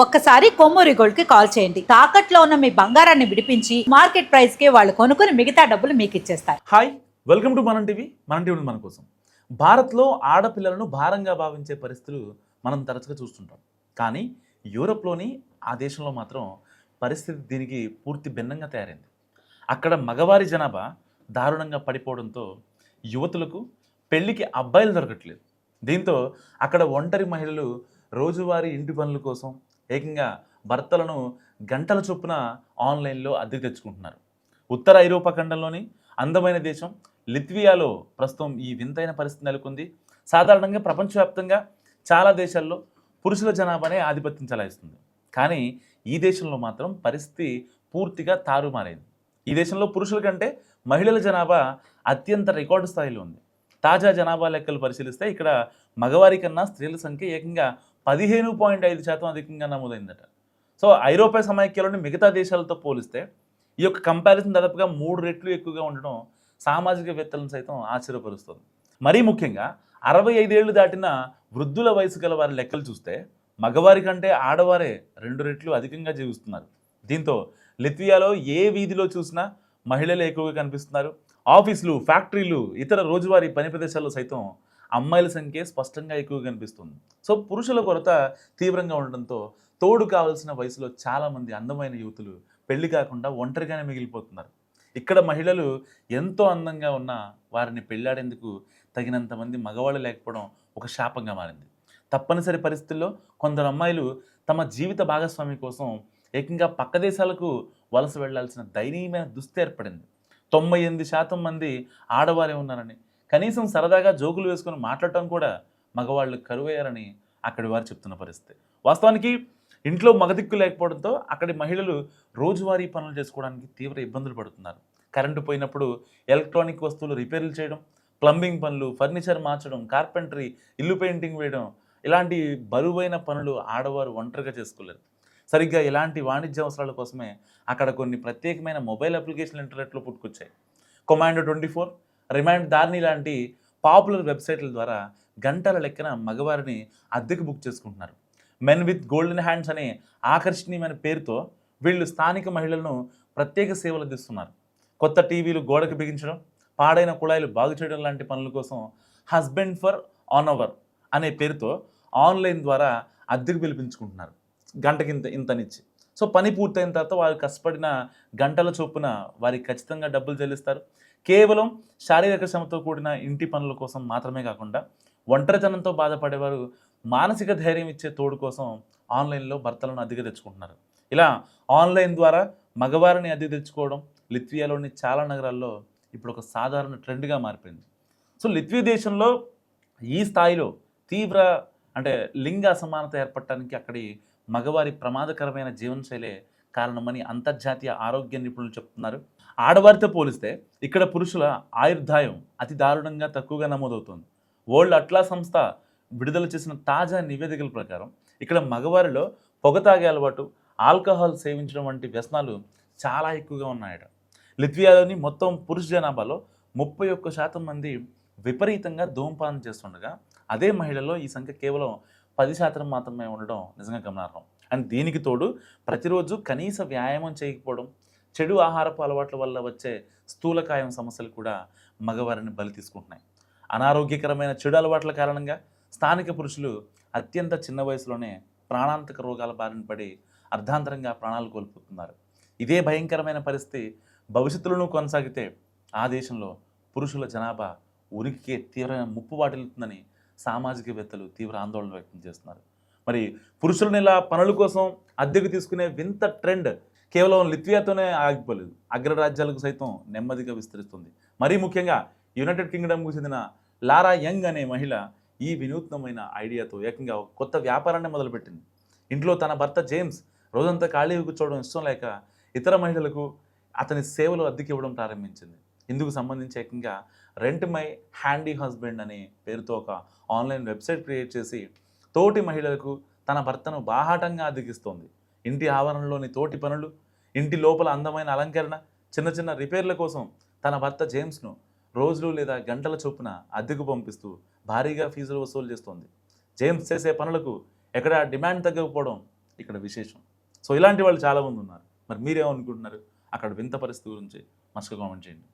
ఒక్కసారి కొమ్మూరి గోల్డ్ కి కాల్ చేయండి. తాకట్లో ఉన్న మీ బంగారాన్ని విడిపించి మార్కెట్ ప్రైస్ కి వాళ్ళు కొనుక్కుని మిగతా డబ్బులు మీకు ఇచ్చేస్తారు. హాయ్, వెల్కమ్ టు మనం టీవీ. మన టీవీ మన కోసం. భారత్లో ఆడపిల్లలను భారంగా భావించే పరిస్థితులు మనం తరచుగా చూస్తుంటాం. కానీ యూరోప్లోని ఆ దేశంలో మాత్రం పరిస్థితి దీనికి పూర్తి భిన్నంగా తయారైంది. అక్కడ మగవారి జనాభా దారుణంగా పడిపోవడంతో యువతులకు పెళ్లికి అబ్బాయిలు దొరకట్లేదు. దీంతో అక్కడ ఒంటరి మహిళలు రోజువారీ ఇంటి పనుల కోసం ఏకంగా భర్తలను గంటల చొప్పున ఆన్లైన్లో అద్దెకు తెచ్చుకుంటున్నారు. ఉత్తర ఐరోపా ఖండంలోని అందమైన దేశం లిత్వియాలో ప్రస్తుతం ఈ వింతైన పరిస్థితి నెలకొంది. సాధారణంగా ప్రపంచవ్యాప్తంగా చాలా దేశాల్లో పురుషుల జనాభానే ఆధిపత్యం చెలాయిస్తుంది. కానీ ఈ దేశంలో మాత్రం పరిస్థితి పూర్తిగా తారుమారైంది. ఈ దేశంలో పురుషుల కంటే మహిళల జనాభా అత్యంత రికార్డు స్థాయిలో ఉంది. తాజా జనాభా లెక్కలు పరిశీలిస్తే ఇక్కడ మగవారి కన్నా స్త్రీల సంఖ్య ఏకంగా 15.5% అధికంగా నమోదైందట. సో ఐరోపా సమైక్యంలోని మిగతా దేశాలతో పోలిస్తే ఈ యొక్క కంపారిజన్ దాదాపుగా 3 రెట్లు ఎక్కువగా ఉండడం సామాజికవేత్తలను సైతం ఆశ్చర్యపరుస్తుంది. మరీ ముఖ్యంగా 65 ఏళ్లు దాటిన వృద్ధుల వయసు గల వారి లెక్కలు చూస్తే మగవారి కంటే ఆడవారే 2 రెట్లు అధికంగా జీవిస్తున్నారు. దీంతో లిత్వియాలో ఏ వీధిలో చూసినా మహిళలే ఎక్కువగా కనిపిస్తున్నారు. ఆఫీసులు, ఫ్యాక్టరీలు, ఇతర రోజువారీ పని ప్రదేశాల్లో సైతం అమ్మాయిల సంఖ్య స్పష్టంగా ఎక్కువగా కనిపిస్తుంది. సో పురుషుల కొరత తీవ్రంగా ఉండడంతో తోడు కావాల్సిన వయసులో చాలామంది అందమైన యువతులు పెళ్లి కాకుండా ఒంటరిగానే మిగిలిపోతున్నారు. ఇక్కడ మహిళలు ఎంతో అందంగా ఉన్నా వారిని పెళ్లాడేందుకు తగినంత మంది మగవాళ్ళు లేకపోవడం ఒక శాపంగా మారింది. తప్పనిసరి పరిస్థితుల్లో కొందరు అమ్మాయిలు తమ జీవిత భాగస్వామి కోసం ఏకంగా పక్క దేశాలకు వలస వెళ్లాల్సిన దయనీయమైన దుస్థితి ఏర్పడింది. 98% మంది ఆడవారే ఉన్నారని, కనీసం సరదాగా జోకులు వేసుకొని మాట్లాడటం కూడా మగవాళ్ళు కరువయ్యారని అక్కడి వారు చెప్తున్న పరిస్థితి. వాస్తవానికి ఇంట్లో మగదిక్కు లేకపోవడంతో అక్కడి మహిళలు రోజువారీ పనులు చేసుకోవడానికి తీవ్ర ఇబ్బందులు పడుతున్నారు. కరెంటు పోయినప్పుడు ఎలక్ట్రానిక్ వస్తువులు రిపేర్లు చేయడం, ప్లంబింగ్ పనులు, ఫర్నిచర్ మార్చడం, కార్పెంటరీ, ఇల్లు పెయింటింగ్ వేయడం, ఇలాంటి బరువైన పనులు ఆడవారు ఒంటరిగా చేసుకోలేరు. సరిగ్గా ఇలాంటి వాణిజ్య అవసరాల కోసమే అక్కడ కొన్ని ప్రత్యేకమైన మొబైల్ అప్లికేషన్లు ఇంటర్నెట్లో పుట్టుకొచ్చాయి. కొమాండో 24, రిమైండ్ దార్ని లాంటి పాపులర్ వెబ్సైట్ల ద్వారా గంటల లెక్కన మగవారిని అద్దెకు బుక్ చేసుకుంటున్నారు. మెన్ విత్ గోల్డెన్ హ్యాండ్స్ అనే ఆకర్షణీయమైన పేరుతో వీళ్ళు స్థానిక మహిళలను ప్రత్యేక సేవలు అందిస్తున్నారు. కొత్త టీవీలు గోడకు బిగించడం, పాడైన కుళాయిలు బాగు చేయడం లాంటి పనుల కోసం హస్బెండ్ ఫర్ ఆన్ అవర్ అనే పేరుతో ఆన్లైన్ ద్వారా అద్దెకు పిలిపించుకుంటున్నారు. గంటకి ఇంతనిచ్చి. సో పని పూర్తయిన తర్వాత వారు కష్టపడిన గంటల చొప్పున వారికి ఖచ్చితంగా డబ్బులు చెల్లిస్తారు. కేవలం శారీరక శ్రమతో కూడిన ఇంటి పనుల కోసం మాత్రమే కాకుండా ఒంటరితనంతో బాధపడేవారు మానసిక ధైర్యం ఇచ్చే తోడు కోసం ఆన్లైన్లో భర్తలను అద్దెకు తెచ్చుకుంటున్నారు. ఇలా ఆన్లైన్ ద్వారా మగవారిని అద్దెకు తెచ్చుకోవడం లిత్వియాలోని చాలా నగరాల్లో ఇప్పుడు ఒక సాధారణ ట్రెండ్గా మారిపోయింది. సో లిత్వియా దేశంలో ఈ స్థాయిలో తీవ్ర లింగ అసమానత ఏర్పడటానికి అక్కడి మగవారి ప్రమాదకరమైన జీవనశైలే కారణమని అంతర్జాతీయ ఆరోగ్య నిపుణులు చెప్తున్నారు. ఆడవారితో పోలిస్తే ఇక్కడ పురుషుల ఆయుర్దాయం అతి దారుణంగా తక్కువగా నమోదవుతోంది. వరల్డ్ అట్లాస్ సంస్థ విడుదల చేసిన తాజా నివేదికల ప్రకారం ఇక్కడ మగవారిలో పొగ తాగే అలవాటు, ఆల్కహాల్ సేవించడం వంటి వ్యసనాలు చాలా ఎక్కువగా ఉన్నాయట. లిత్వియాలోని మొత్తం పురుష జనాభాలో 31% మంది విపరీతంగా ధూమపానం చేస్తుండగా అదే మహిళల్లో ఈ సంఖ్య కేవలం 10% మాత్రమే ఉండడం నిజంగా గమనార్హం. అండ్ దీనికి తోడు ప్రతిరోజు కనీస వ్యాయామం చేయకపోవడం, చెడు ఆహారపు అలవాట్ల వల్ల వచ్చే స్థూలకాయం సమస్యలు కూడా మగవారిని బలి తీసుకుంటున్నాయి. అనారోగ్యకరమైన చెడు అలవాట్ల కారణంగా స్థానిక పురుషులు అత్యంత చిన్న వయసులోనే ప్రాణాంతక రోగాల బారిన పడి అర్ధాంతరంగా ప్రాణాలు కోల్పోతున్నారు. ఇదే భయంకరమైన పరిస్థితి భవిష్యత్తులోనూ కొనసాగితే ఆ దేశంలో పురుషుల జనాభా ఉనికికే తీవ్రమైన ముప్పు వాటిల్లుతుందని సామాజికవేత్తలు తీవ్ర ఆందోళన వ్యక్తం చేస్తున్నారు. మరి పురుషులను ఇలా పనుల కోసం అద్దెకు తీసుకునే వింత ట్రెండ్ కేవలం లిత్వియాతోనే ఆగిపోలేదు, అగ్రరాజ్యాలకు సైతం నెమ్మదిగా విస్తరిస్తుంది. మరీ ముఖ్యంగా యునైటెడ్ కింగ్డమ్కు చెందిన లారా యంగ్ అనే మహిళ ఈ వినూత్నమైన ఐడియాతో ఏకంగా ఒక కొత్త వ్యాపారాన్ని మొదలుపెట్టింది. ఇంట్లో తన భర్త జేమ్స్ రోజంతా ఖాళీ కూర్చోవడం ఇష్టం లేక ఇతర మహిళలకు అతని సేవలు అద్దెకి ఇవ్వడం ప్రారంభించింది. ఇందుకు సంబంధించి ఏకంగా రెంట్ మై హ్యాండీ హస్బెండ్ అనే పేరుతో ఒక ఆన్లైన్ వెబ్సైట్ క్రియేట్ చేసి తోటి మహిళలకు తన భర్తను బాహాటంగా అద్దెకిస్తోంది. ఇంటి ఆవరణలోని తోటి పనులు, ఇంటి లోపల అందమైన అలంకరణ, చిన్న చిన్న రిపేర్ల కోసం తన భర్త జేమ్స్ను రోజులు లేదా గంటల చొప్పున అద్దెకు పంపిస్తూ భారీగా ఫీజులు వసూలు చేస్తోంది. జేమ్స్ చేసే పనులకు ఎక్కడ డిమాండ్ తగ్గకపోవడం ఇక్కడ విశేషం. సో ఇలాంటి వాళ్ళు చాలామంది ఉన్నారు. మరి మీరేమనుకుంటున్నారు అక్కడ వింత పరిస్థితి గురించి? మస్తుగా కామెంట్ చేయండి.